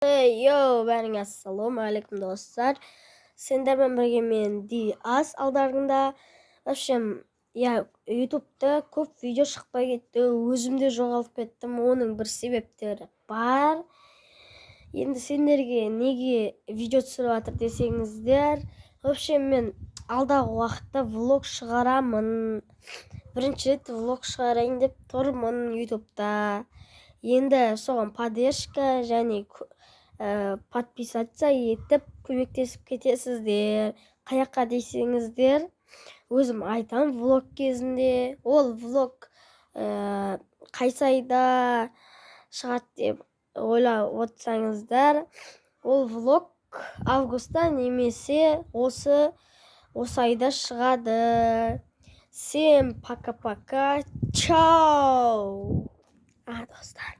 Бәріңе ассалаумағалейкум достар. Сендермен бірге мен Диас алдарыңда. В общем, ютубта көп видео шықпай кетті, өзімде жоғалып кеттім. Оның бір себептері бар. Енді сендерге неге видео түсіріп жатыр десеңіздер, в общем, мен алдағы уақытта влог шығарамын. Бірінші рет влог шығарайын деп тұрмын ютубта. Енді соған поддержка және подписаться етіп көмектесіп кетесіздер. Қаяққа десеңіздер, өзім айтам влог кезінде. Ол влог қай сайда шығады деп ойлап отырсаңыздар, ол влог августта немесе осы айда шығады. Всем пока-пока. Чао! Достар.